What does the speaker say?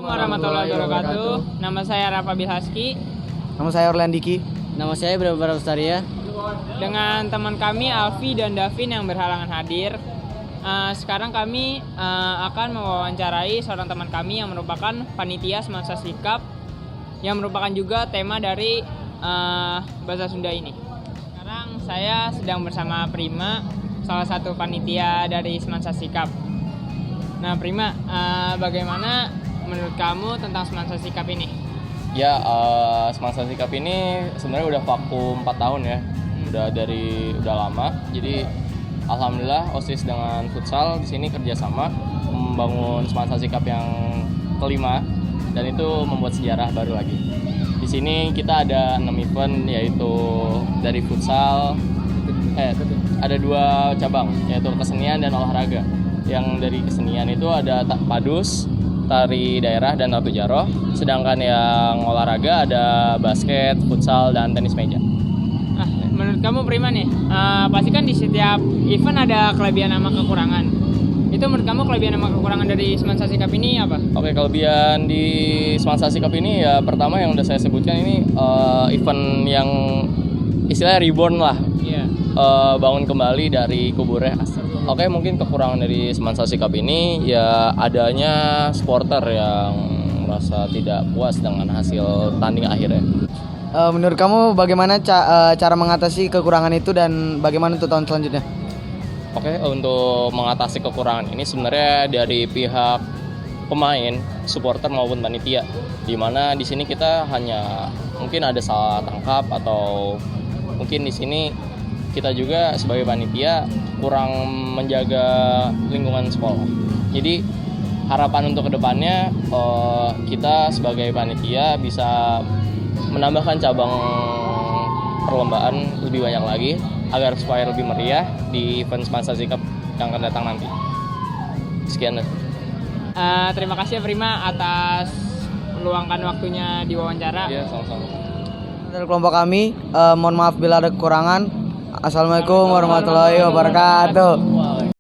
Warahmatullahi wabarakatuh. Nama saya Rafa Bilhaski. Nama saya Orlandiki. Nama saya Ibrahim Ustaria. Dengan teman kami Alfi dan Davin yang berhalangan hadir. Sekarang kami akan mewawancarai seorang teman kami yang merupakan panitia Semansa Sikap, yang merupakan juga tema dari bahasa Sunda ini. Sekarang saya sedang bersama Prima, salah satu panitia dari Semansa Sikap. Nah Prima, bagaimana menurut kamu tentang Semansa Sikap ini? Ya, Semansa Sikap ini sebenarnya udah vakum 4 tahun ya. Udah lama. Jadi alhamdulillah OSIS dengan futsal di sini kerjasama membangun Semansa Sikap yang kelima, dan itu membuat sejarah baru lagi. Di sini kita ada 6 event, yaitu dari futsal ada 2 cabang, yaitu kesenian dan olahraga. Yang dari kesenian itu ada padus, tari daerah, dan tatu jaroh. Sedangkan yang olahraga ada basket, futsal, dan tenis meja. Menurut kamu Prima nih, pasti kan di setiap event ada kelebihan sama kekurangan. Itu menurut kamu kelebihan sama kekurangan dari Semansa Sikap ini apa? Oke, kelebihan di Semansa Sikap ini ya pertama yang udah saya sebutkan ini event yang istilahnya reborn lah. Iya. Bangun kembali dari kuburnya. Oke, mungkin kekurangan dari Semansa Sikap ini ya adanya supporter yang merasa tidak puas dengan hasil tanding akhirnya. Menurut kamu bagaimana cara mengatasi kekurangan itu dan bagaimana untuk tahun selanjutnya? Oke, untuk mengatasi kekurangan ini sebenarnya dari pihak pemain, supporter maupun panitia. Di mana di sini kita hanya mungkin ada salah tangkap, atau mungkin di sini kita juga sebagai panitia kurang menjaga lingkungan sekolah. Jadi harapan untuk kedepannya kita sebagai panitia bisa menambahkan cabang perlombaan lebih banyak lagi agar supaya lebih meriah di event Semansa Sikap yang akan datang nanti. Sekian. Terima kasih ya Prima atas meluangkan waktunya di wawancara. Iya, sama-sama. Dari kelompok kami, mohon maaf bila ada kekurangan. Assalamualaikum warahmatullahi wabarakatuh.